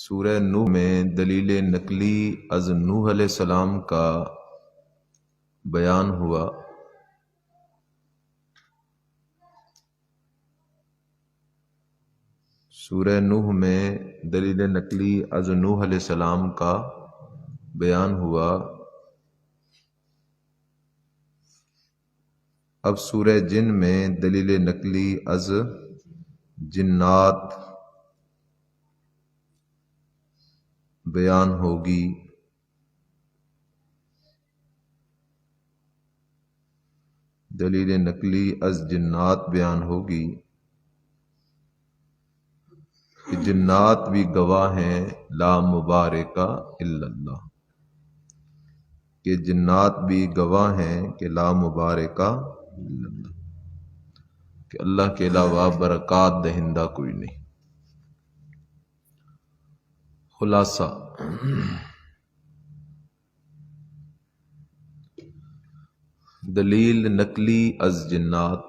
سورہ نوح میں دلیل نقلی از نوح علیہ السلام کا بیان ہوا۔ سورہ نوح میں دلیل نقلی از نوح علیہ السلام کا بیان ہوا۔ اب سورہ جن میں دلیل نقلی از جنات بیان ہوگی۔ دلیل نقلی از جنات بیان ہوگی کہ جنات بھی گواہ ہیں لا مبارک الا اللہ، کہ جنات بھی گواہ ہیں کہ لا مبارک الا اللہ، کہ اللہ کے علاوہ برکات دہندہ کوئی نہیں۔ خلاصہ دلیل نقلی از جنات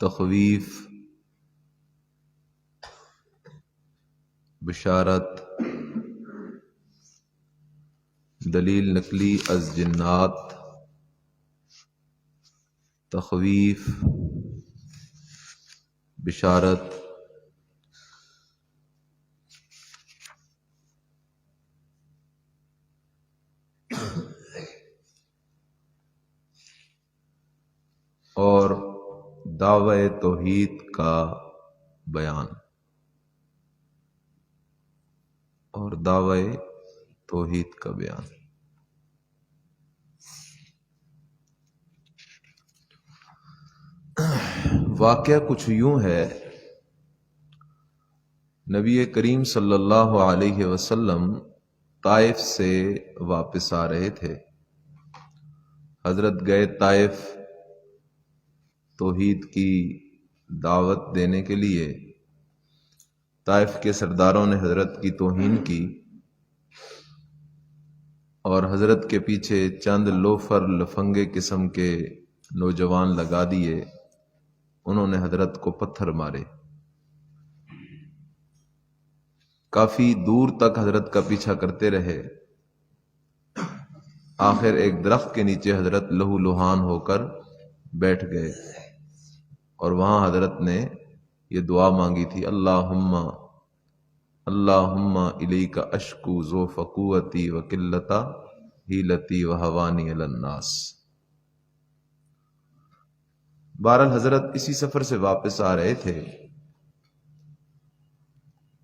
تخویف، بشارت۔ دلیل نقلی از جنات تخویف، بشارت۔ اور دعوی توحید کا بیان، اور دعوی توحید کا بیان۔ واقعہ کچھ یوں ہے، نبی کریم صلی اللہ علیہ وسلم طائف سے واپس آ رہے تھے۔ حضرت گئے طائف توحید کی دعوت دینے کے لیے۔ طائف کے سرداروں نے حضرت کی توہین کی اور حضرت کے پیچھے چند لوفر لفنگے قسم کے نوجوان لگا دیے۔ انہوں نے حضرت کو پتھر مارے۔ کافی دور تک حضرت کا پیچھا کرتے رہے۔ آخر ایک درخت کے نیچے حضرت لہو لہان ہو کر بیٹھ گئے، اور وہاں حضرت نے یہ دعا مانگی تھی، اللہم الیک اشکو ضعف قوتی و قلت حیلتی و ہوانی علی الناس۔ بہرحال حضرت اسی سفر سے واپس آ رہے تھے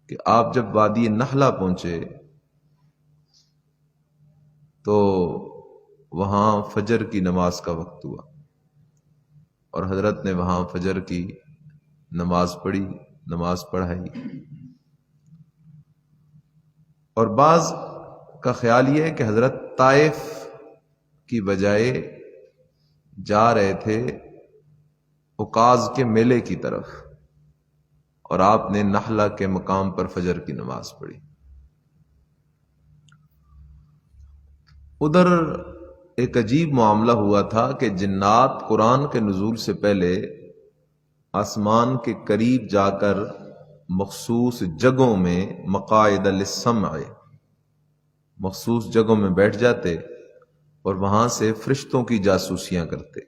کہ آپ جب وادی نخلا پہنچے تو وہاں فجر کی نماز کا وقت ہوا، اور حضرت نے وہاں فجر کی نماز پڑھی، نماز پڑھائی۔ اور بعض کا خیال یہ ہے کہ حضرت طائف کی بجائے جا رہے تھے عکاظ کے میلے کی طرف، اور آپ نے نخلا کے مقام پر فجر کی نماز پڑھی۔ ادھر ایک عجیب معاملہ ہوا تھا کہ جنات قرآن کے نزول سے پہلے آسمان کے قریب جا کر مخصوص جگہوں میں مقاعد للسمع، مخصوص جگہوں میں بیٹھ جاتے اور وہاں سے فرشتوں کی جاسوسیاں کرتے۔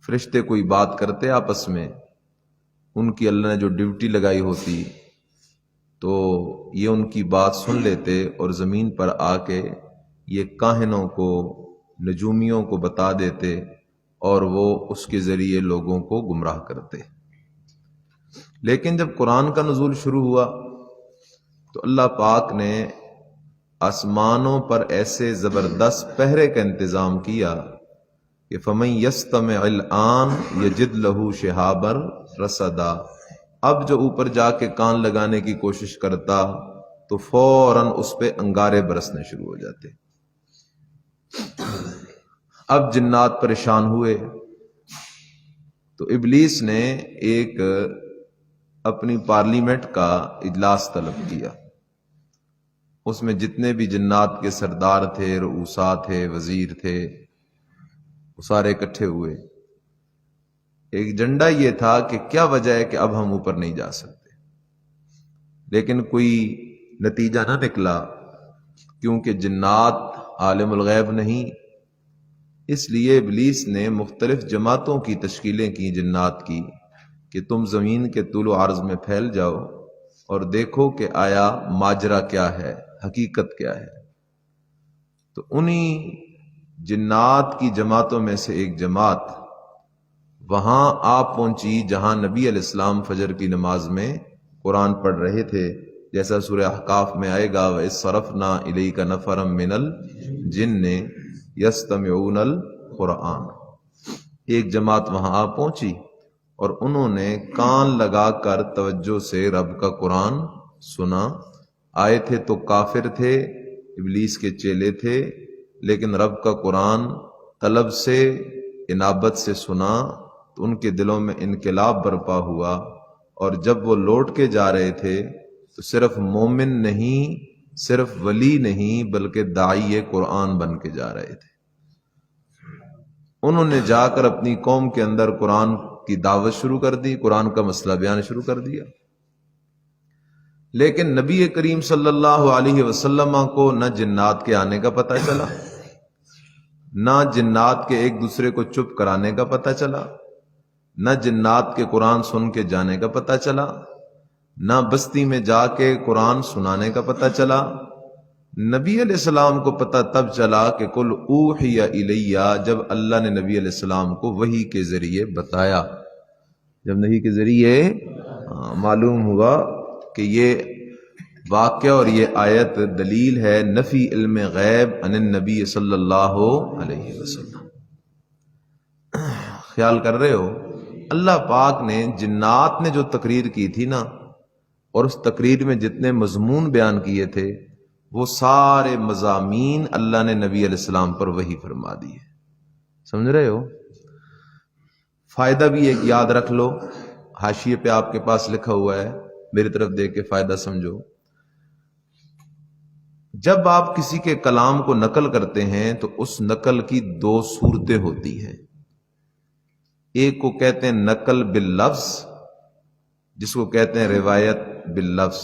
فرشتے کوئی بات کرتے آپس میں، ان کی اللہ نے جو ڈیوٹی لگائی ہوتی تو یہ ان کی بات سن لیتے اور زمین پر آ کے یہ کاہنوں کو، نجومیوں کو بتا دیتے، اور وہ اس کے ذریعے لوگوں کو گمراہ کرتے۔ لیکن جب قرآن کا نزول شروع ہوا تو اللہ پاک نے آسمانوں پر ایسے زبردست پہرے کا انتظام کیا کہ فَمَن يَسْتَمِعِ الْآنَ يَجِدْ لَهُ شِهَابًا رَصَدًا، اب جو اوپر جا کے کان لگانے کی کوشش کرتا تو فوراً اس پہ انگارے برسنے شروع ہو جاتے۔ اب جنات پریشان ہوئے تو ابلیس نے ایک اپنی پارلیمنٹ کا اجلاس طلب کیا۔ اس میں جتنے بھی جنات کے سردار تھے، رؤسا تھے، وزیر تھے، وہ سارے اکٹھے ہوئے۔ ایک ایجنڈا یہ تھا کہ کیا وجہ ہے کہ اب ہم اوپر نہیں جا سکتے، لیکن کوئی نتیجہ نہ نکلا، کیونکہ جنات عالم الغیب نہیں، اس لیے ابلیس نے مختلف جماعتوں کی تشکیلیں کی جنات کی کہ تم زمین کے طول و عرض میں پھیل جاؤ اور دیکھو کہ آیا ماجرا کیا ہے، حقیقت کیا ہے۔ تو انہی جنات کی جماعتوں میں سے ایک جماعت وہاں آپ پہنچی جہاں نبی علیہ السلام فجر کی نماز میں قرآن پڑھ رہے تھے، جیسا سورہ احقاف میں آئے گا، وَإِذْ صَرَفْنَا إِلَيْكَ نَفَرًا مِّنَ الْجِنِّ يَسْتَمِعُونَ الْقُرْآنَ۔ ایک جماعت وہاں آ پہنچی اور انہوں نے کان لگا کر توجہ سے رب کا قرآن سنا۔ آئے تھے تو کافر تھے، ابلیس کے چیلے تھے، لیکن رب کا قرآن طلب سے، انابت سے سنا تو ان کے دلوں میں انقلاب برپا ہوا، اور جب وہ لوٹ کے جا رہے تھے تو صرف مومن نہیں، صرف ولی نہیں، بلکہ داعی قرآن بن کے جا رہے تھے۔ انہوں نے جا کر اپنی قوم کے اندر قرآن کی دعوت شروع کر دی، قرآن کا مسئلہ بیان شروع کر دیا، لیکن نبی کریم صلی اللہ علیہ وسلم کو نہ جنات کے آنے کا پتہ چلا، نہ جنات کے ایک دوسرے کو چپ کرانے کا پتہ چلا، نہ جنات کے قرآن سن کے جانے کا پتہ چلا، نہ بستی میں جا کے قرآن سنانے کا پتہ چلا۔ نبی علیہ السلام کو پتہ تب چلا کہ قل اوحی الیہ، جب اللہ نے نبی علیہ السلام کو وحی کے ذریعے بتایا، جب وحی کے ذریعے معلوم ہوا کہ یہ واقعہ اور یہ آیت دلیل ہے نفی علم غیب عن النبی صلی اللہ علیہ وسلم۔ خیال کر رہے ہو، اللہ پاک نے جنات نے جو تقریر کی تھی نا، اور اس تقریر میں جتنے مضمون بیان کیے تھے، وہ سارے مضامین اللہ نے نبی علیہ السلام پر وحی فرما دیے۔ سمجھ رہے ہو؟ فائدہ بھی ایک یاد رکھ لو، حاشیے پہ آپ کے پاس لکھا ہوا ہے، میری طرف دیکھ کے فائدہ سمجھو۔ جب آپ کسی کے کلام کو نقل کرتے ہیں تو اس نقل کی دو صورتیں ہوتی ہیں، ایک کو کہتے ہیں نقل باللفظ، جس کو کہتے ہیں روایت باللفظ،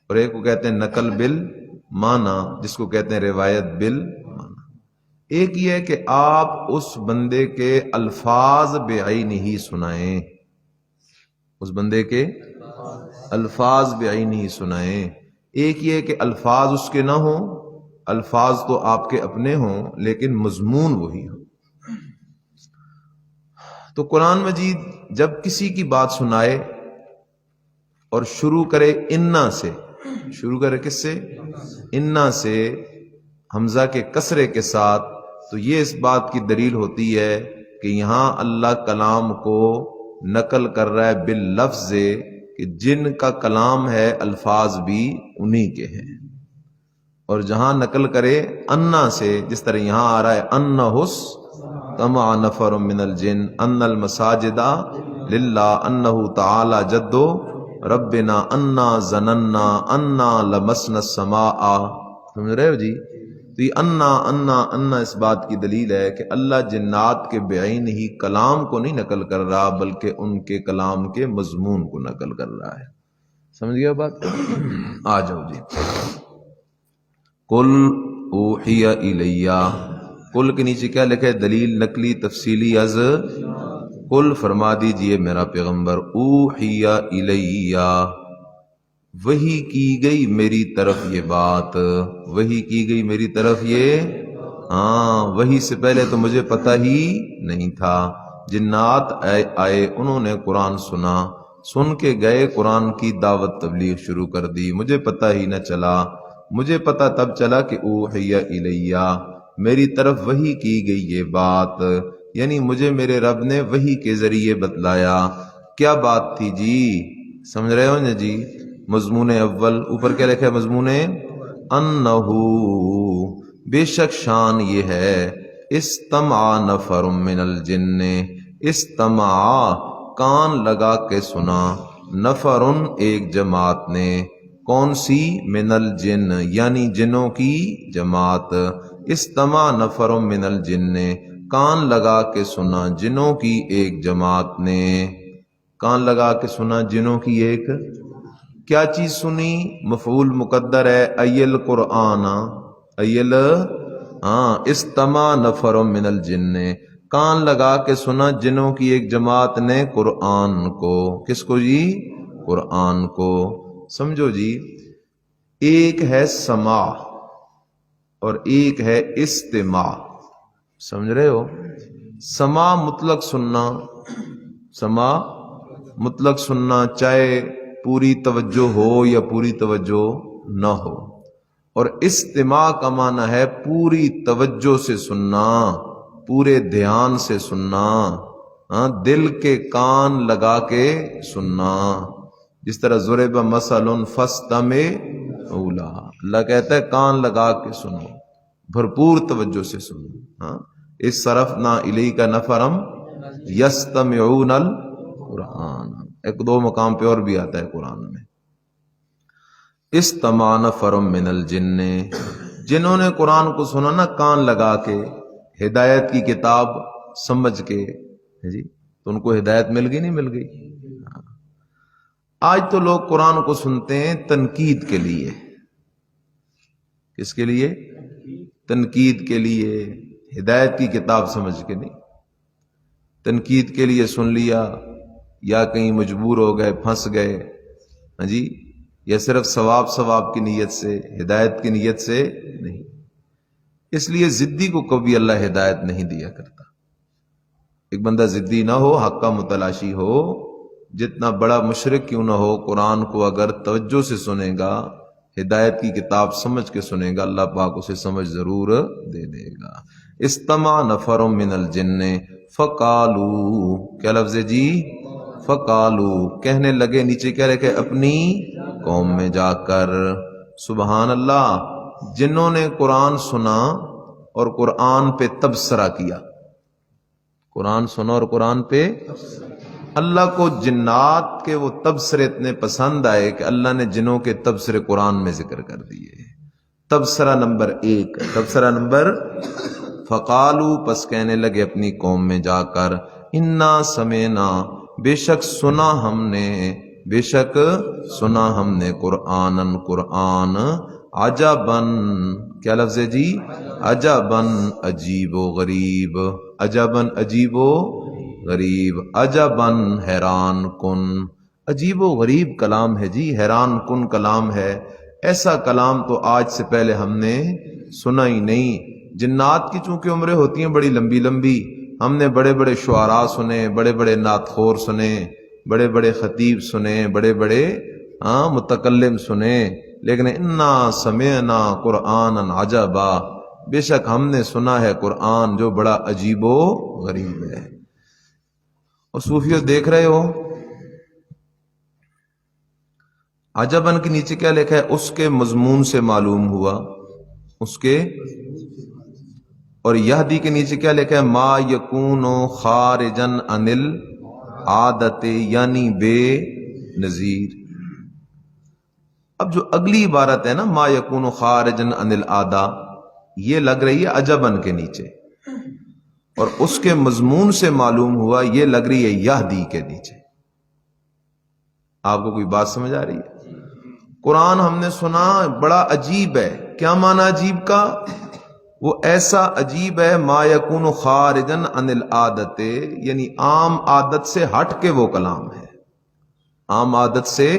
اور ایک کو کہتے ہیں نقل بالمعنی، جس کو کہتے ہیں روایت بالمعنی۔ ایک یہ ہے کہ آپ اس بندے کے الفاظ بعینہ سنائیں، اس بندے کے الفاظ بعینہ سنائیں۔ ایک یہ ہے کہ الفاظ اس کے نہ ہوں، الفاظ تو آپ کے اپنے ہوں، لیکن مضمون وہی ہو۔ تو قرآن مجید جب کسی کی بات سنائے اور شروع کرے انا سے، شروع کرے کس سے؟ انا سے، حمزہ کے کسرے کے ساتھ، تو یہ اس بات کی دلیل ہوتی ہے کہ یہاں اللہ کلام کو نقل کر رہا ہے باللفظ، کہ جن کا کلام ہے الفاظ بھی انہی کے ہیں۔ اور جہاں نقل کرے انا سے، جس طرح یہاں آ رہا ہے انہس طمع نفر من الجن ان المساجد للہ انہ تعالی جد ربنا انا ظننا انا لمسنا السماء۔ سمجھ رہے ہو جی؟ تو یہ انا اس بات کی دلیل ہے کہ اللہ جنات کے بعین ہی کلام کو نہیں نقل کر رہا، بلکہ ان کے کلام کے مضمون کو نقل کر رہا ہے۔ سمجھ گیا بات؟ آ جاؤ جی۔ قل اوحی الیہ، قل کے نیچے کیا لکھا ہے؟ دلیل نقلی تفصیلی از قل، فرما دیجئے میرا پیغمبر، اوحی الیہ، وحی کی گئی میری طرف یہ بات، وحی کی گئی میری طرف یہ، وحی سے پہلے تو مجھے پتہ ہی نہیں تھا۔ جنات آئے، انہوں نے قرآن سنا، سن کے گئے، قرآن کی دعوت تبلیغ شروع کر دی، مجھے پتہ ہی نہ چلا۔ مجھے پتہ تب چلا کہ اوحی الیہ، میری طرف وحی کی گئی یہ بات، یعنی مجھے میرے رب نے وحی کے ذریعے بتلایا۔ کیا بات تھی جی؟ سمجھ رہے ہو نا جی؟ مضمون اول اوپر کیا لکھا ہے؟ مضمون انہو، بے شک شان یہ ہے، استمع نفر من الجن، استمع کان لگا کے سنا، نفر ایک جماعت نے، کون سی؟ من الجن یعنی جنوں کی جماعت، استمع نفر من الجن، کان لگا کے سنا جنوں کی ایک جماعت نے، کان لگا کے سنا جنوں کی ایک، کیا چیز سنی؟ مفعول مقدر ہے ایل قرآن، ایل استمع نفر من الجن، کان لگا کے سنا جنوں کی ایک جماعت نے قرآن کو، کس کو جی؟ قرآن کو۔ سمجھو جی، ایک ہے سماع اور ایک ہے استماع، سمجھ رہے ہو؟ سماع مطلق سننا، سماع مطلق سننا، چاہے پوری توجہ ہو یا پوری توجہ نہ ہو، اور استماع کا معنی ہے پوری توجہ سے سننا، پورے دھیان سے سننا، دل کے کان لگا کے سننا۔ جس طرح ضرب مثل فاستمعوا لہ، اللہ کہتا ہے کان لگا کے سنو، بھرپور توجہ سے سنو۔ اس صرفنا الیک نفرا یستمعون القرآن، ایک دو مقام پہ اور بھی آتا ہے قرآن میں۔ استمع نفر من الجن، جنہوں نے قرآن کو سنا نا کان لگا کے، ہدایت کی کتاب سمجھ کے، جی تو ان کو ہدایت مل گئی، نہیں مل گئی؟ آج تو لوگ قرآن کو سنتے ہیں تنقید کے لیے، کس کے لیے؟ تنقید کے لیے، ہدایت کی کتاب سمجھ کے نہیں، تنقید کے لیے سن لیا، یا کہیں مجبور ہو گئے، پھنس گئے، ہاں جی، یا صرف ثواب کی نیت سے، ہدایت کی نیت سے نہیں۔ اس لیے ضدی کو کبھی اللہ ہدایت نہیں دیا کرتا۔ ایک بندہ ضدی نہ ہو، حق کا متلاشی ہو، جتنا بڑا مشرک کیوں نہ ہو، قرآن کو اگر توجہ سے سنے گا، ہدایت کی کتاب سمجھ کے سنے گا، اللہ پاک اسے سمجھ ضرور دے دے گا۔ استمع نفر من الجن فقالوا، کیا لفظ ہے جی؟ فقالوا، کہنے لگے، نیچے کیا لکھے؟ اپنی قوم میں جا کر۔ سبحان اللہ، جنہوں نے قرآن سنا اور قرآن پہ تبصرہ کیا، قرآن سنا اور قرآن پہ، اللہ کو جنات کے وہ تبصرے اتنے پسند آئے کہ اللہ نے جنوں کے تبصرے قرآن میں ذکر کر دیے۔ تبصرہ نمبر 1، تبصرہ نمبر، فقالو، پس کہنے لگے اپنی قوم میں جا کر، انا سمینا، بے شک سنا ہم نے، بے شک سنا ہم نے، قرآنن، قرآن، عجبن، کیا لفظ ہے جی؟ عجبن، عجیب و غریب، عجبن، عجیب و غریب، عجبن، حیران کن، عجیب و غریب کلام ہے جی، حیران کن کلام ہے، ایسا کلام تو آج سے پہلے ہم نے سنا ہی نہیں۔ جنات کی چونکہ عمریں ہوتی ہیں بڑی لمبی لمبی، ہم نے بڑے بڑے شعراء سنے، بڑے بڑے نعت خور سنے، بڑے بڑے خطیب سنے، بڑے بڑے متکلم سنے، لیکن انا سمعنا قرآنا عجبا، بے شک ہم نے سنا ہے قرآن جو بڑا عجیب و غریب ہے۔ اور صوفیوں دیکھ رہے ہو، عجبن کے نیچے کیا لکھا ہے؟ اس کے مضمون سے معلوم ہوا، اس کے، اور یہدی کے نیچے کیا لکھا ہے؟ ما یکون خارجن عن العادت، یعنی بے نظیر۔ اب جو اگلی عبارت ہے نا، ما یکون خارجن عن العادہ، یہ لگ رہی ہے عجبن کے نیچے، اور اس کے مضمون سے معلوم ہوا، یہ لگ رہی ہے یہدی کے نیچے۔ آپ کو کوئی بات سمجھ آ رہی ہے؟ قرآن ہم نے سنا، بڑا عجیب ہے، کیا معنی عجیب کا؟ وہ ایسا عجیب ہے، ما یکون خارجن عن العادت، یعنی عام عادت سے ہٹ کے وہ کلام ہے، عام عادت سے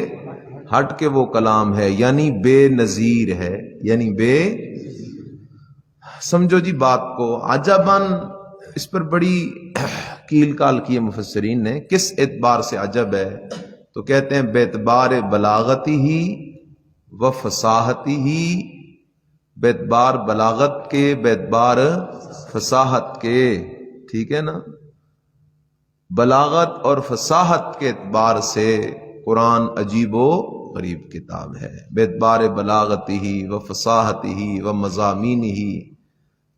ہٹ کے وہ کلام ہے، یعنی بے نظیر ہے، یعنی بے، سمجھو جی بات کو۔ عجباً، اس پر بڑی کیل کال کی ہے مفسرین نے، کس اعتبار سے عجب ہے؟ تو کہتے ہیں بیعتبار بلاغتی ہی و فصاحتی ہی، بیعتبار بلاغت کے، بیعتبار فصاحت کے، ٹھیک ہے نا، بلاغت اور فصاحت کے اعتبار سے قرآن عجیب و غریب کتاب ہے۔ بیعتبار بلاغتی ہی و فصاحتی ہی و مضامین ہی،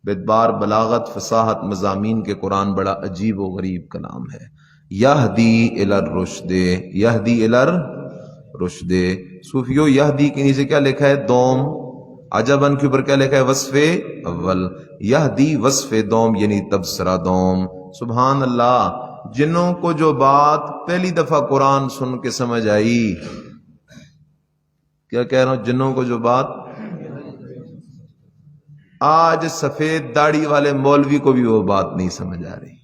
بیعتبار بلاغت، فصاحت، مضامین کے قرآن بڑا عجیب و غریب کلام ہے۔ یہدی الی الرشد، یہدی الی الرشد، صوفیو یہدی کے نیچے کیا لکھا ہے؟ دوم، عجبن کے اوپر کیا لکھا ہے؟ وصف اول. یہدی وصف دوم یعنی تبصرہ دوم. سبحان اللہ. جنوں کو جو بات پہلی دفعہ قرآن سن کے سمجھ آئی، کیا کہہ رہا ہوں، جنوں کو جو بات آج سفید داڑھی والے مولوی کو بھی وہ بات نہیں سمجھ آ رہی.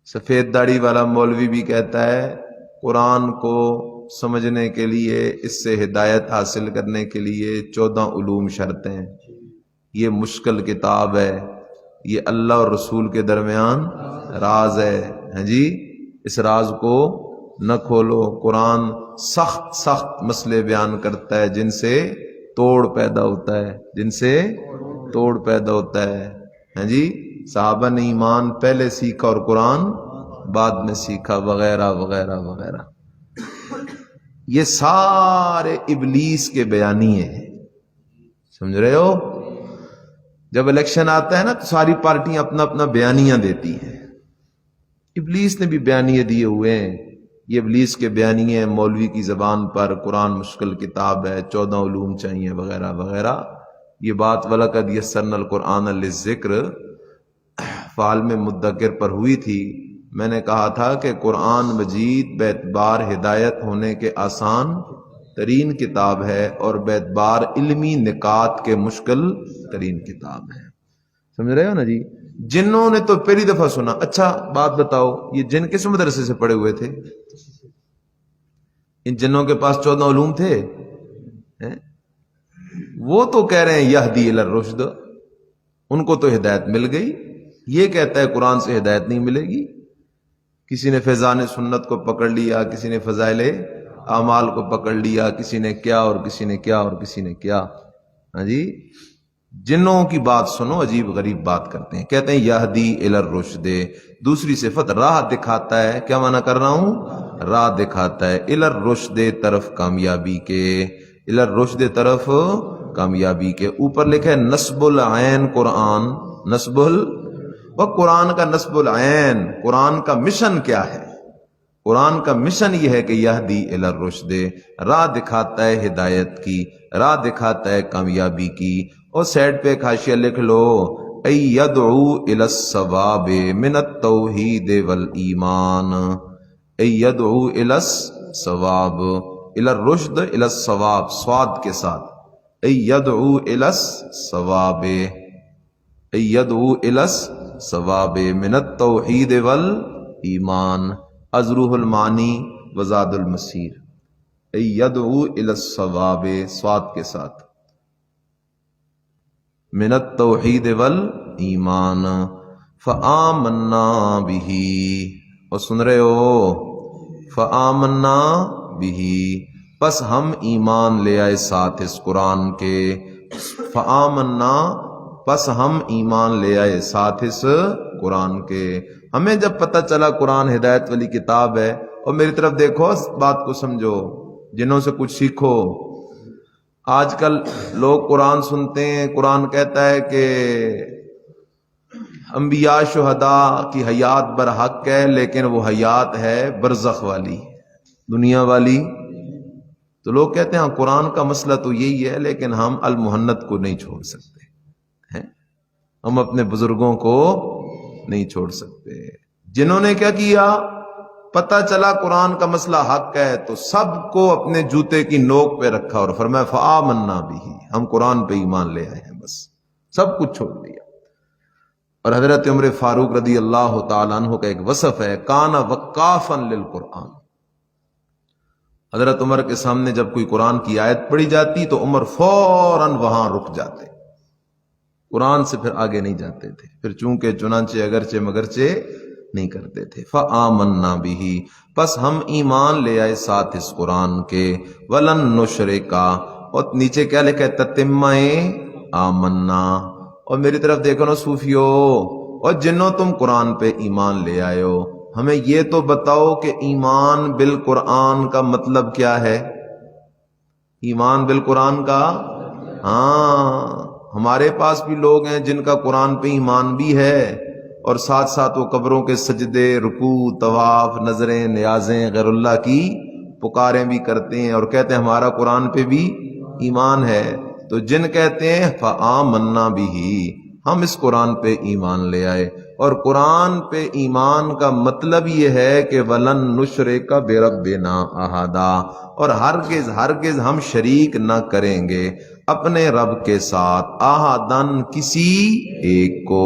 سفید داڑھی والا مولوی بھی کہتا ہے قرآن کو سمجھنے کے لیے، اس سے ہدایت حاصل کرنے کے لیے 14 علوم شرط ہیں. یہ مشکل کتاب ہے، یہ اللہ اور رسول کے درمیان راز ہے. ہاں جی، اس راز کو نہ کھولو. قرآن سخت سخت مسئلے بیان کرتا ہے جن سے توڑ پیدا ہوتا ہے، جن سے توڑ پیدا ہوتا ہے. ہاں جی، صحابہ نے ایمان پہلے سیکھا اور قرآن بعد میں سیکھا، وغیرہ وغیرہ وغیرہ. یہ سارے ابلیس کے بیانیے ہیں. سمجھ رہے ہو؟ جب الیکشن آتا ہے نا تو ساری پارٹیاں اپنا اپنا بیانیہ دیتی ہیں. ابلیس نے بھی بیانیے دیے ہوئے ہیں. یہ ابلیس کے بیانیے ہیں مولوی کی زبان پر. قرآن مشکل کتاب ہے، 14 علوم چاہیے، وغیرہ وغیرہ. یہ بات وَلَقَدْ يَسَّرْنَا الْقُرْآنَ لِلذِّكْرِ فعالم مدکر پر ہوئی تھی. میں نے کہا تھا کہ قرآن مجید بیتبار ہدایت ہونے کے آسان ترین کتاب ہے اور بیتبار علمی نکات کے مشکل ترین کتاب ہے. سمجھ رہے ہو نا جی؟ جنوں نے تو پہلی دفعہ سنا. اچھا بات بتاؤ، یہ جن کس مدرسے سے پڑھے ہوئے تھے؟ ان جنوں کے پاس 14 علوم تھے؟ وہ تو کہہ رہے ہیں یہدی الی الرشد، ان کو تو ہدایت مل گئی. یہ کہتا ہے قرآن سے ہدایت نہیں ملے گی. کسی نے فیضان سنت کو پکڑ لیا، کسی نے فضائل اعمال کو پکڑ لیا، کسی نے کیا اور کسی نے کیا اور کسی نے کیا. ہاں جی، جنوں کی بات سنو، عجیب غریب بات کرتے ہیں. کہتے ہیں یہدی الی الرشد. دوسری صفت راہ دکھاتا ہے. کیا معنی کر رہا ہوں؟ راہ دکھاتا ہے. الی الرشد طرف کامیابی کے، الی الرشد طرف کامیابی کے. اوپر لکھا ہے نصب العین قرآن. نصب وہ قرآن کا نصب العین. قرآن کا مشن کیا ہے؟ قرآن کا مشن یہ ہے کہ یہدی الی الرشد، راہ دکھاتا ہے ہدایت کی، راہ دکھاتا ہے کامیابی کی. اور سائڈ پہ ایک حاشیہ لکھ لو، ای یدعو الی الصواب من التوحید والایمان. ای یدعو الی الصواب، الی الرشد، الی الصواب، صاد کے ساتھ. ای یدعو الی الصواب، ای یدعو الی الصواب من التوحید والایمان. از روح المعانی وزاد المسیر. ای یدعو الی الصواب، صاد کے ساتھ، من التوحید والایمان. فآمنا بہ، اور سن رہے ہو، فآمنا بہ، پس ہم ایمان لے آئے ساتھ اس قرآن کے. فآمنا، پس ہم ایمان لے آئے ساتھ اس قرآن کے. ہمیں جب پتہ چلا قرآن ہدایت والی کتاب ہے، اور میری طرف دیکھو، اس بات کو سمجھو، جنہوں سے کچھ سیکھو. آج کل لوگ قرآن سنتے ہیں، قرآن کہتا ہے کہ انبیاء شہداء کی حیات برحق ہے، لیکن وہ حیات ہے برزخ والی، دنیا والی. تو لوگ کہتے ہیں ہاں قرآن کا مسئلہ تو یہی ہے، لیکن ہم المحنت کو نہیں چھوڑ سکتے ہیں، ہم اپنے بزرگوں کو نہیں چھوڑ سکتے. جنہوں نے کیا کیا، پتہ چلا قرآن کا مسئلہ حق ہے تو سب کو اپنے جوتے کی نوک پہ رکھا اور فرمایا فآمنا بہ، ہم قرآن پہ ایمان لے آئے ہیں، بس سب کچھ چھوڑ دیا. اور حضرت عمر فاروق رضی اللہ تعالیٰ عنہ کا ایک وصف ہے، کان وقافا للقرآن. حضرت عمر کے سامنے جب کوئی قرآن کی آیت پڑھی جاتی تو عمر فوراً وہاں رک جاتے، قرآن سے پھر آگے نہیں جاتے تھے، پھر چونکہ چنانچہ اگرچہ مگرچہ نہیں کرتے تھے. فآمنا بہ، پس ہم ایمان لے آئے ساتھ اس قرآن کے. ولن نشرکا، اور نیچے کیا لکھا ہے، تتمہ آمنا. اور میری طرف دیکھو نا صوفیو اور جنوں، تم قرآن پہ ایمان لے آئے ہو، ہمیں یہ تو بتاؤ کہ ایمان بالقرآن کا مطلب کیا ہے. ایمان بالقرآن کا، ہاں ہمارے پاس بھی لوگ ہیں جن کا قرآن پہ ایمان بھی ہے، اور ساتھ ساتھ وہ قبروں کے سجدے، رکوع، طواف، نظریں، نیازیں، غیر اللہ کی پکاریں بھی کرتے ہیں، اور کہتے ہیں ہمارا قرآن پہ بھی ایمان ہے. تو جن کہتے ہیں فآمنا بہ، ہم اس قرآن پہ ایمان لے آئے. اور قرآن پہ ایمان کا مطلب یہ ہے کہ وَلَن نُشْرِكَ بِرَبِّنَا أَحَدًا، اور ہرگز ہرگز ہم شریک نہ کریں گے اپنے رب کے ساتھ احدن، کسی ایک کو،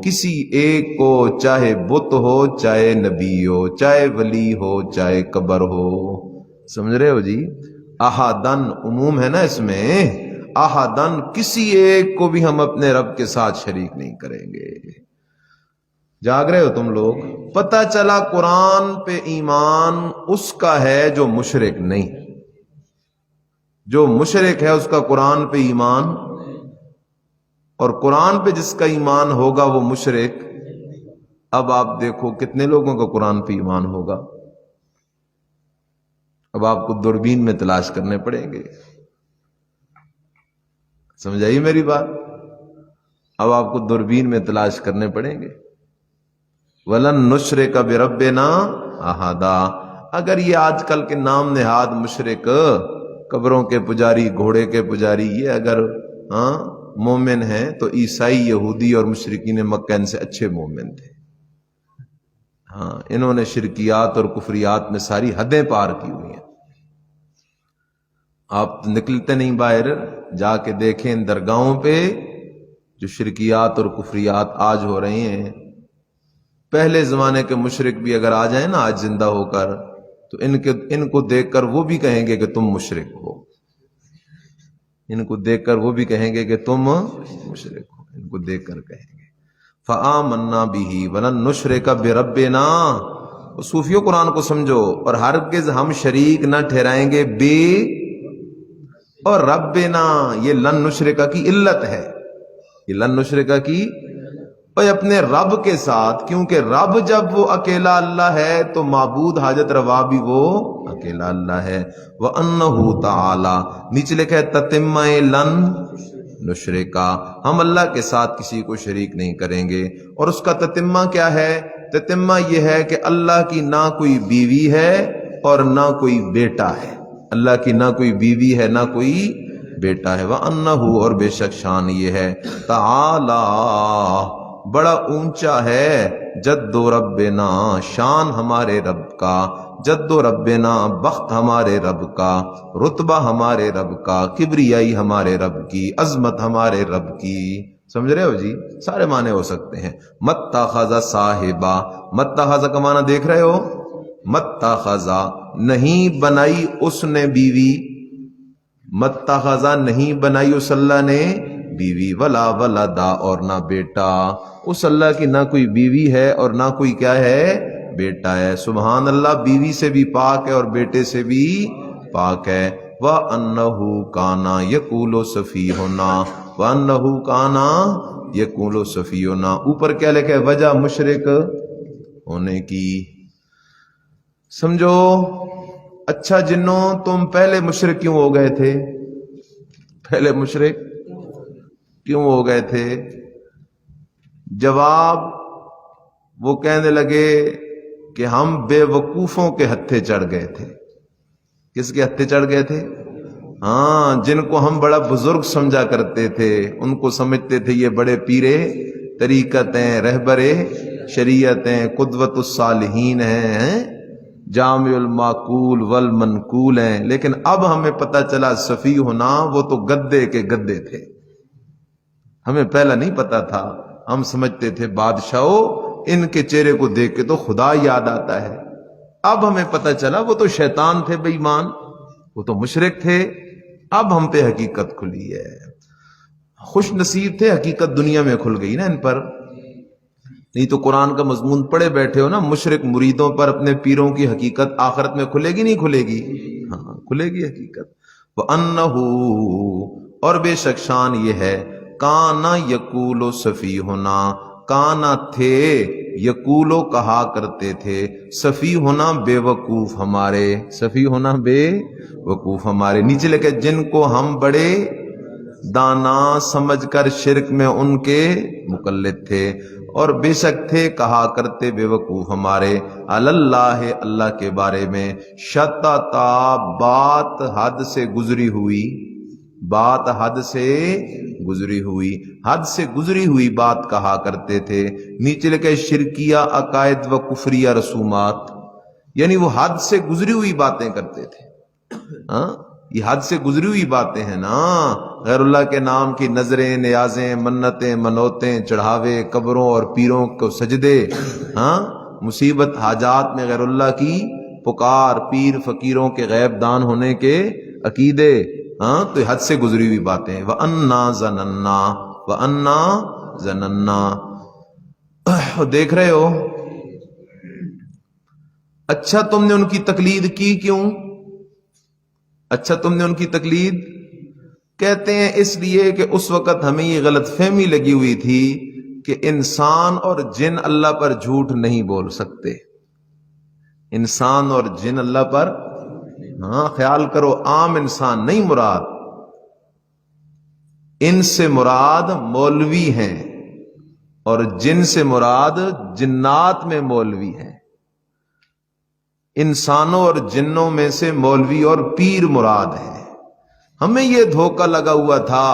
کسی ایک کو، چاہے بت ہو، چاہے نبی ہو، چاہے ولی ہو، چاہے قبر ہو. سمجھ رہے ہو جی؟ احدن عموم ہے نا اس میں، احدن کسی ایک کو بھی ہم اپنے رب کے ساتھ شریک نہیں کریں گے. جاگ رہے ہو تم لوگ؟ پتہ چلا قرآن پہ ایمان اس کا ہے جو مشرک نہیں، جو مشرک ہے اس کا قرآن پہ ایمان، اور قرآن پہ جس کا ایمان ہوگا وہ مشرک. اب آپ دیکھو کتنے لوگوں کا قرآن پہ ایمان ہوگا. اب آپ کو دوربین میں تلاش کرنے پڑیں گے. سمجھائی میری بات؟ اب آپ کو دوربین میں تلاش کرنے پڑیں گے. وَلَن نُشْرِكَ بِرَبِّنَا أَحَدًا. اگر یہ آج کل کے نام نہاد مشرک، قبروں کے پجاری، گھوڑے کے پجاری، یہ اگر مومن ہیں تو عیسائی، یہودی اور مشرکین مکہ ان سے اچھے مومن تھے. انہوں نے شرکیات اور کفریات میں ساری حدیں پار کی ہوئی ہیں. آپ نکلتے نہیں باہر، جا کے دیکھیں ان درگاہوں پہ جو شرکیات اور کفریات آج ہو رہے ہیں. پہلے زمانے کے مشرک بھی اگر آ جائیں نا آج زندہ ہو کر، تو ان کو دیکھ کر وہ بھی کہیں گے کہ تم مشرک ہو. ان کو دیکھ کر وہ بھی کہیں گے کہ تم مشرک ہو. ان کو دیکھ کر کہیں گے. فآمنا بہ ولن نشرک بربنا. صوفیوں قرآن کو سمجھو، اور ہرگز ہم شریک نہ ٹھہرائیں گے بے اور ربنا. یہ لن نشرکا کی علت ہے، یہ لن نشرکا کی اپنے رب کے ساتھ، کیونکہ رب جب وہ اکیلا اللہ ہے تو معبود حاجت روا بھی وہ اکیلا اللہ ہے. وَأَنَّهُ تَعَالَى، نیچے لکھا ہے تتمہ لن نشرکا، ہم اللہ کے ساتھ کسی کو شریک نہیں کریں گے. اور اس کا تتمہ کیا ہے؟ تتمہ یہ ہے کہ اللہ کی نہ کوئی بیوی ہے اور نہ کوئی بیٹا ہے. اللہ کی نہ کوئی بیوی ہے نہ کوئی بیٹا ہے. وَأَنَّهُ، اور بے شک شان یہ ہے، تعالی، بڑا اونچا ہے، جد و ربنا، شان ہمارے رب کا، جد و ربنا، بخت ہمارے رب کا، رتبہ ہمارے رب کا، کبریائی ہمارے رب کی، عظمت ہمارے رب کی. سمجھ رہے ہو جی؟ سارے معنی ہو سکتے ہیں. متخذ صاحبہ، متخذ کا معنی دیکھ رہے ہو؟ متخذ، نہیں بنائی اس نے بیوی، متخذ نہیں بنائی اس اللہ نے بیوی، ولا ولدا، اور نہ بیٹا. اس اللہ کی نہ کوئی بیوی ہے اور نہ کوئی کیا ہے؟ بیٹا ہے. سبحان اللہ، بیوی سے بھی پاک ہے اور بیٹے سے بھی پاک ہے. وَأَنَّهُ كَانَ يَقُولُ سَفِيهُنَا، وَأَنَّهُ كَانَ يَقُولُ سَفِيهُنَا. اوپر کیا لکھا ہے؟ وجہ مشرک ہونے کی. سمجھو. اچھا جنوں، تم پہلے مشرک کیوں ہو گئے تھے؟ پہلے مشرک کیوں ہو گئے تھے؟ جواب، وہ کہنے لگے کہ ہم بے وقوفوں کے ہتھے چڑھ گئے تھے. کس کے ہتھے چڑھ گئے تھے؟ جن کو ہم بڑا بزرگ سمجھا کرتے تھے، ان کو سمجھتے تھے یہ بڑے پیرے طریقت ہیں، رہبر شریعت ہیں، قدوت الصالحین ہیں، جامع المعقول والمنقول ہیں. لیکن اب ہمیں پتہ چلا صفی ہونا وہ تو گدے کے گدے تھے. ہمیں پہلا نہیں پتا تھا، ہم سمجھتے تھے بادشاہوں، ان کے چہرے کو دیکھ کے تو خدا یاد آتا ہے. اب ہمیں پتہ چلا وہ تو شیطان تھے، بے ایمان، وہ تو مشرک تھے. اب ہم پہ حقیقت کھلی ہے. خوش نصیب تھے، حقیقت دنیا میں کھل گئی نا ان پر. نہیں تو قرآن کا مضمون پڑھے بیٹھے ہو نا، مشرک مریدوں پر اپنے پیروں کی حقیقت آخرت میں کھلے گی نہیں کھلے گی؟ ہاں کھلے گی حقیقت. وَأَنَّهُ، اور بے شک شان یہ ہے، کانا یقول صفی ہونا، کانا تھے، یقولو کہا کرتے تھے، صفی ہونا بے وقوف ہمارے، صفی ہونا بے وقوف ہمارے. نیچے لکھے جن کو ہم بڑے دانا سمجھ کر شرک میں ان کے مقلد تھے، اور بے شک تھے کہا کرتے بے وقوف ہمارے، اللہ، اللہ کے بارے میں، شتتا، بات حد سے گزری ہوئی، بات حد سے گزری ہوئی، حد سے گزری ہوئی بات کہا کرتے تھے. نیچے لکھے شرکیہ عقائد و کفریہ رسومات، یعنی وہ حد سے گزری ہوئی باتیں کرتے تھے. ہاں یہ حد سے گزری ہوئی باتیں ہیں نا، غیر اللہ کے نام کی نظریں، نیازیں، منتیں، منوتیں، چڑھاوے، قبروں اور پیروں کو سجدے، ہاں مصیبت حاجات میں غیر اللہ کی پکار، پیر فقیروں کے غیب دان ہونے کے عقیدے. ہاں تو حد سے گزری ہوئی باتیں. وَأَنَّا ظَنَنَّا وَأَنَّا ظَنَنَّا. دیکھ رہے ہو، اچھا تم نے ان کی تقلید کی کیوں؟ اچھا تم نے ان کی تقلید، کہتے ہیں اس لیے کہ اس وقت ہمیں یہ غلط فہمی لگی ہوئی تھی کہ انسان اور جن اللہ پر جھوٹ نہیں بول سکتے. انسان اور جن اللہ پر، ہاں خیال کرو، عام انسان نہیں مراد، ان سے مراد مولوی ہیں اور جن سے مراد جنات میں مولوی ہیں. انسانوں اور جنوں میں سے مولوی اور پیر مراد ہیں. ہمیں یہ دھوکہ لگا ہوا تھا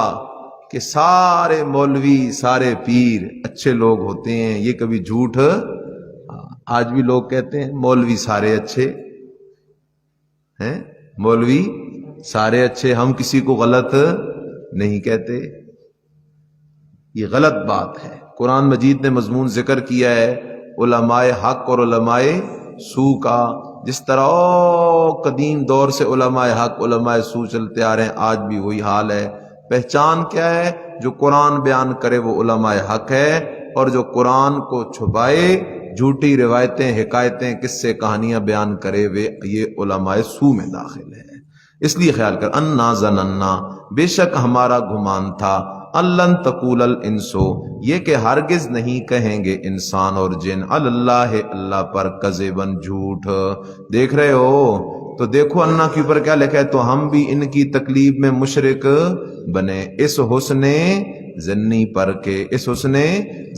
کہ سارے مولوی سارے پیر اچھے لوگ ہوتے ہیں، یہ کبھی جھوٹ. آج بھی لوگ کہتے ہیں مولوی سارے اچھے ہیں، مولوی سارے اچھے، ہم کسی کو غلط نہیں کہتے. یہ غلط بات ہے. قرآن مجید نے مضمون ذکر کیا ہے علماء حق اور علماء سو کا. جس طرح قدیم دور سے علماء حق علماء سو چلتے آ رہے ہیں، آج بھی وہی حال ہے. پہچان کیا ہے؟ جو قرآن بیان کرے وہ علماء حق ہے، اور جو قرآن کو چھپائے، جھوٹی روایتیں، حکایتیں، قصے، کہانیاں بیان کرے وہ یہ علماء سو میں داخل ہے. اس لیے خیال کر، انا ظننا، بے شک ہمارا گمان تھا، اللن تقول الانسو، یہ کہ ہرگز نہیں کہیں گے انسان اور جن، اللہ اللہ پر کذبن، جھوٹ. دیکھ رہے ہو تو دیکھو انا کے اوپر کیا لکھا ہے، تو ہم بھی ان کی تکلیف میں مشرک بنے اس حسن ظنی پر کے، اس حسن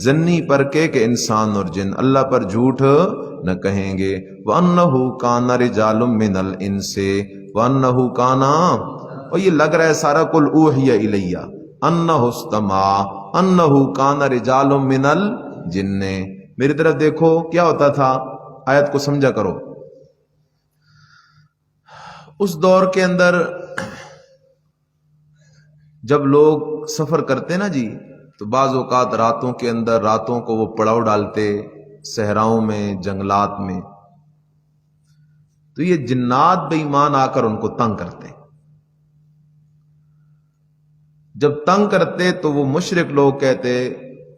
ظنی پر کے کہ انسان اور جن اللہ پر جھوٹ نہ کہیں گے. وَأَنَّهُ كَانَ رِجَالٌ مِّنَ الْإِنسِ وَأَنَّهُ كَانَ، اور یہ لگ رہا ہے سارا کل اوحی الیہ انہ استمع انہ کان رجال من الجن. میری طرف دیکھو کیا ہوتا تھا، آیت کو سمجھا کرو. اس دور کے اندر جب لوگ سفر کرتے نا جی، تو بعض اوقات راتوں کے اندر، راتوں کو وہ پڑاؤ ڈالتے صحراؤں میں، جنگلات میں، تو یہ جنات بے ایمان آ کر ان کو تنگ کرتے. جب تنگ کرتے تو وہ مشرک لوگ کہتے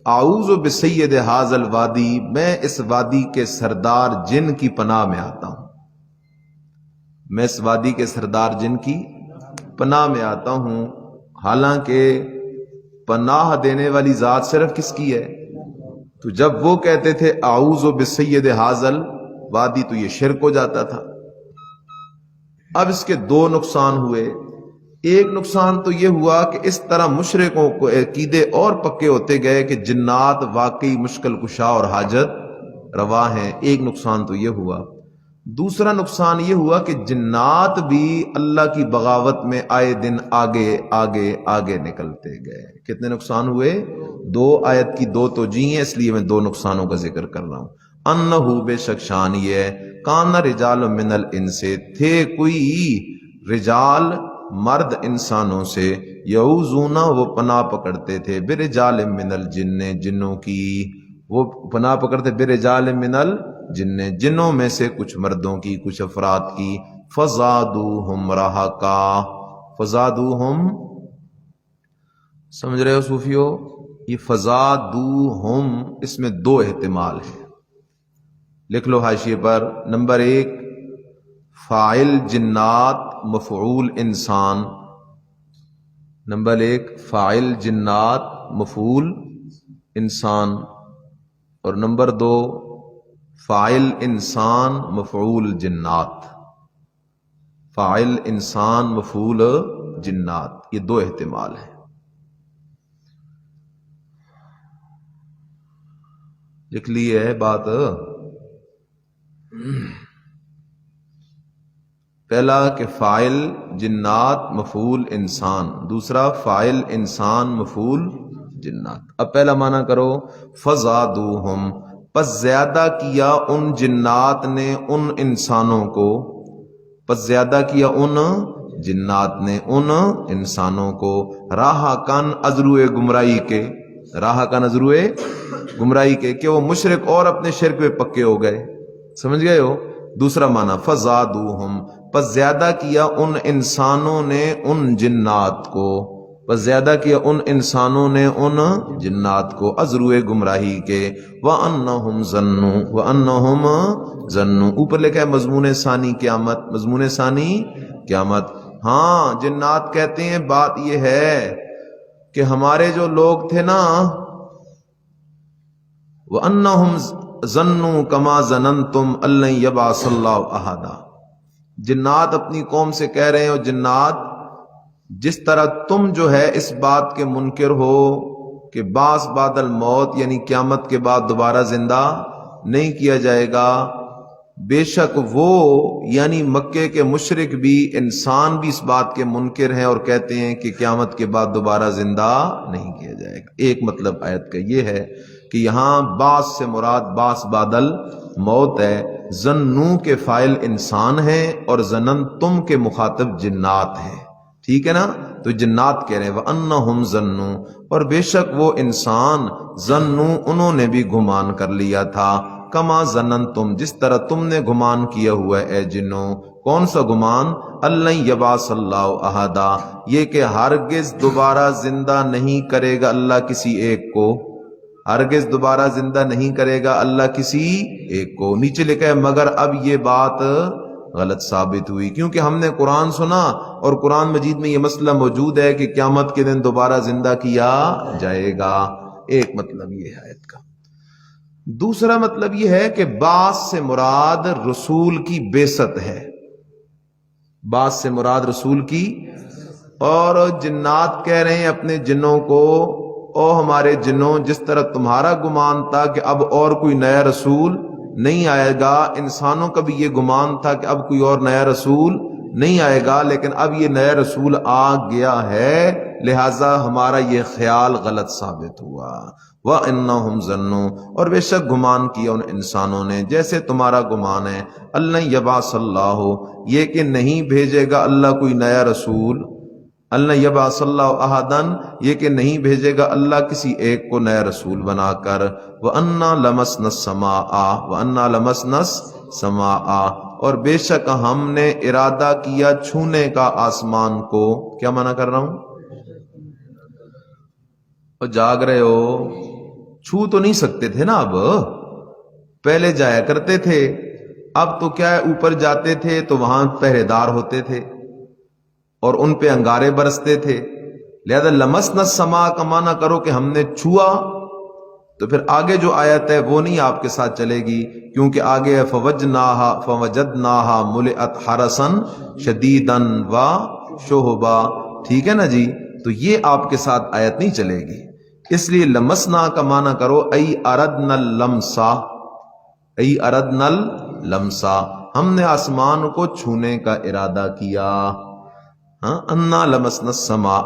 اعوذ بسید ھذا الوادی، میں اس وادی کے سردار جن کی پناہ میں آتا ہوں، میں اس وادی کے سردار جن کی پناہ میں آتا ہوں. حالانکہ پناہ دینے والی ذات صرف کس کی ہے؟ تو جب وہ کہتے تھے اعوذ بسید ھذا الوادی تو یہ شرک ہو جاتا تھا. اب اس کے دو نقصان ہوئے. ایک نقصان تو یہ ہوا کہ اس طرح مشرکوں کو عقیدے اور پکے ہوتے گئے کہ جنات واقعی مشکل کشا اور حاجت روا ہیں. ایک نقصان تو یہ ہوا. دوسرا نقصان یہ ہوا کہ جنات بھی اللہ کی بغاوت میں آئے دن آگے آگے آگے نکلتے گئے. کتنے نقصان ہوئے؟ دو. آیت کی دو توجیہیں ہیں، اس لیے میں دو نقصانوں کا ذکر کر رہا ہوں. انہو، بے شک شان یہ، کان رجال من الانس، تھے کوئی رجال مرد انسانوں سے، یعوذون، وہ پناہ پکڑتے تھے، برجال من الجن، جنوں کی، وہ پناہ پکڑتے برجال من الجن، جنوں میں سے کچھ مردوں کی، کچھ افراد کی. فزادوہم رہقا، فزادوہم، سمجھ رہے ہو صوفیو؟ یہ فزادوہم، اس میں دو احتمال ہیں، لکھ لو حاشیے پر. نمبر ایک، فاعل جنات مفعول انسان. نمبر ایک، فاعل جنات مفعول انسان. اور نمبر دو، فاعل انسان مفعول جنات. فاعل انسان مفعول جنات، یہ دو احتمال ہیں. لکھ لی ہے بات؟ پہلا کہ فاعل جنات مفعول انسان، دوسرا فاعل انسان مفعول جنات۔ اب پہلا معنی کرو، فزادوہم، پس زیادہ کیا ان جنات نے ان انسانوں کو، پس زیادہ کیا ان جنات نے ان انسانوں کو، راہ کن ازروئے گمراہی کے، راہ کن ازروئے گمراہی کے، کہ وہ مشرک اور اپنے شرک میں پکے ہو گئے، سمجھ گئے ہو۔ دوسرا معنی فزادوہم، پس زیادہ کیا ان انسانوں نے ان جنات کو، پس زیادہ کیا ان انسانوں نے ان جنات کو ازروئے گمراہی کے، وَأَنَّهُمْ ظَنُّوا، وَأَنَّهُمْ ظَنُّوا، اوپر لکھا ہے مضمون ثانی قیامت، مضمون ثانی قیامت۔ ہاں جنات کہتے ہیں بات یہ ہے کہ ہمارے جو لوگ تھے نا، وَأَنَّهُمْ ظَنُّوا كَمَا ظَنَنْتُمْ أَن لَّن يَبْعَثَ اللَّهُ أَحَدًا، جنات اپنی قوم سے کہہ رہے ہیں، اور جنات جس طرح تم جو ہے اس بات کے منکر ہو کہ بعث بعد الموت، یعنی قیامت کے بعد دوبارہ زندہ نہیں کیا جائے گا، بے شک وہ یعنی مکے کے مشرک بھی، انسان بھی اس بات کے منکر ہیں اور کہتے ہیں کہ قیامت کے بعد دوبارہ زندہ نہیں کیا جائے گا۔ ایک مطلب آیت کا یہ ہے کہ یہاں بعث سے مراد بعث بعد الموت ہے، ظنوا کے فاعل انسان ہیں اور ظننتم کے مخاطب جنات ہیں، ٹھیک ہے نا۔ تو جنات کہہ رہے ہیں وَأَنَّهُمْ ظَنُّوا، اور بے شک وہ انسان، ظنوا انہوں نے بھی گمان کر لیا تھا، کما ظننتم جس طرح تم نے گمان کیا ہوا ہے اے جنوں۔ کون سا گمان؟ أَلَّن يَبْعَثَ اللَّهُ أَحَدًا، یہ کہ ہرگز دوبارہ زندہ نہیں کرے گا اللہ کسی ایک کو، ہرگز دوبارہ زندہ نہیں کرے گا اللہ کسی ایک کو۔ نیچے لکھا ہے مگر اب یہ بات غلط ثابت ہوئی، کیونکہ ہم نے قرآن سنا اور قرآن مجید میں یہ مسئلہ موجود ہے کہ قیامت کے دن دوبارہ زندہ کیا جائے گا۔ ایک مطلب یہ ہے آیت کا۔ دوسرا مطلب یہ ہے کہ بعث سے مراد رسول کی بعثت ہے، بعث سے مراد رسول کی، اور جنات کہہ رہے ہیں اپنے جنوں کو، او ہمارے جنوں جس طرح تمہارا گمان تھا کہ اب اور کوئی نیا رسول نہیں آئے گا، انسانوں کا بھی یہ گمان تھا کہ اب کوئی اور نیا رسول نہیں آئے گا، لیکن اب یہ نیا رسول آ گیا ہے، لہٰذا ہمارا یہ خیال غلط ثابت ہوا۔ وَإِنَّهُمْ ظَنُّوا، اور بے شک گمان کیا ان انسانوں نے جیسے تمہارا گمان ہے، أَلَّن يَبْعَثَ اللَّهُ، یہ کہ نہیں بھیجے گا اللہ کوئی نیا رسول، أَلَّن يَبْعَثَ اللَّهُ أَحَدًا، یہ کہ نہیں بھیجے گا اللہ کسی ایک کو نیا رسول بنا کر۔ وَأَنَّا لَمَسْنَا السَّمَاءَ، وَأَنَّا لَمَسْنَا السَّمَاءَ، اور بے شک ہم نے ارادہ کیا چھونے کا آسمان کو۔ کیا معنی کر رہا ہوں؟ اور جاگ رہے ہو، چھو تو نہیں سکتے تھے نا، اب پہلے جایا کرتے تھے، اب تو کیا ہے اوپر جاتے تھے تو وہاں پہرے دار ہوتے تھے اور ان پہ انگارے برستے تھے، لہذا لمسنا السماء کا معنی کرو کہ ہم نے چھوا، تو پھر آگے جو آیت ہے وہ نہیں آپ کے ساتھ چلے گی، کیونکہ آگے ہے فوجدناها ملئت حرسا شدیدا وشہبا، ٹھیک ہے نا جی، تو یہ آپ کے ساتھ آیت نہیں چلے گی، اس لیے لمسنا کا معنی کرو ای اردنا اللمسا، ای اردنا اللمسا، ہم نے آسمان کو چھونے کا ارادہ کیا۔ ہاں، انا لمسنا السماء،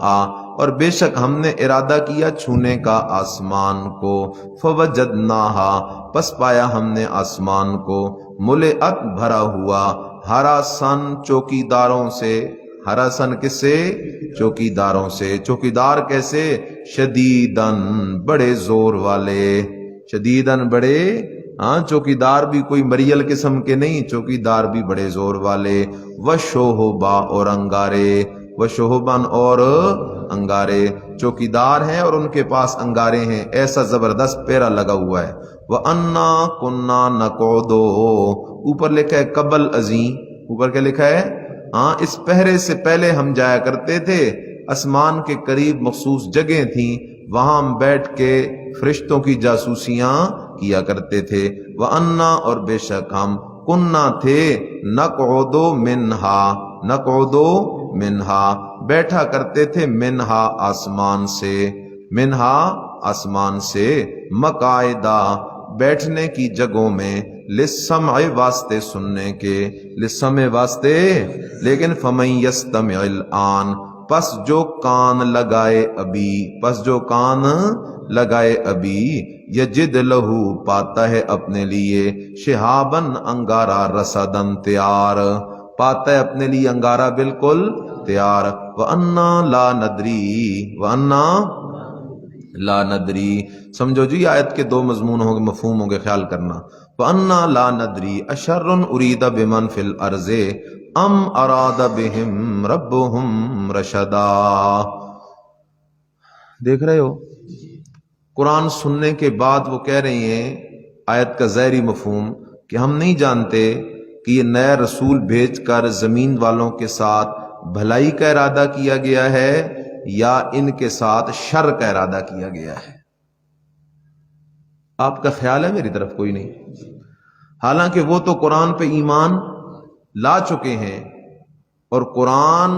اور بے شک ہم نے ارادہ کیا چھونے کا آسمان کو، فوجدناها، پس پایا ہم نے آسمان کو، ملئت بھرا ہوا، ہرا سن چوکیداروں سے، ہرا سن کس سے؟ چوکیداروں سے۔ چوکیدار کیسے؟ شدیدن، بڑے زور والے، شدیدن بڑے، ہاں چوکیدار بھی کوئی مریل قسم کے نہیں، چوکیدار بھی بڑے زور والے، وشوہبا، اور انگارے، وشوہبن، اور انگارے، چوکیدار ہیں اور ان کے پاس انگارے ہیں، ایسا زبردست پیرا لگا ہوا ہے۔ وَأَنَّا كُنَّا نَقْعُدُ، اوپر لکھا ہے قبل ازیں، اوپر کیا لکھا ہے؟ ہاں، اس پہرے سے پہلے ہم جایا کرتے تھے، آسمان کے قریب مخصوص جگہیں تھیں، وہاں ہم بیٹھ کے فرشتوں کی جاسوسیاں کیا کرتے تھے۔ وَأَنَّا، اور بے شک ہم، کننا تھے، نقعد منہا، نقعد منہا، بیٹھا کرتے تھے، منہا آسمان سے، منہا آسمان سے، مقاعدہ، بیٹھنے کی جگہوں میں، للسمع واسطے سننے کے، للسمع واسطے، لیکن فمن یستمع الآن، پس جو کان لگائے ابھی، پس جو کان لگائے ابھی، یجد لہو پاتا ہے اپنے لیے، شہابن انگارہ، رصدن تیار، پاتا ہے اپنے لیے انگارہ بالکل تیار۔ وَأَنَّا لَا نَدْرِي، وَأَنَّا لا ندری، سمجھو جی آیت کے دو مضمون ہوں گے، مفہوم ہوں گے، خیال کرنا۔ وَأَنَّا لَا نَدْرِي أَشَرٌ أُرِيدَ بِمَنْ فِي الْأَرْضِ أَمْ أَرَادَ بِهِمْ رَبُّهُمْ رَشَدًا۔ دیکھ رہے ہو، قرآن سننے کے بعد وہ کہہ رہی ہیں آیت کا ظاہری مفہوم کہ ہم نہیں جانتے کہ یہ نیا رسول بھیج کر زمین والوں کے ساتھ بھلائی کا ارادہ کیا گیا ہے یا ان کے ساتھ شر کا ارادہ کیا گیا ہے۔ آپ کا خیال ہے؟ میری طرف کوئی نہیں۔ حالانکہ وہ تو قرآن پہ ایمان لا چکے ہیں اور قرآن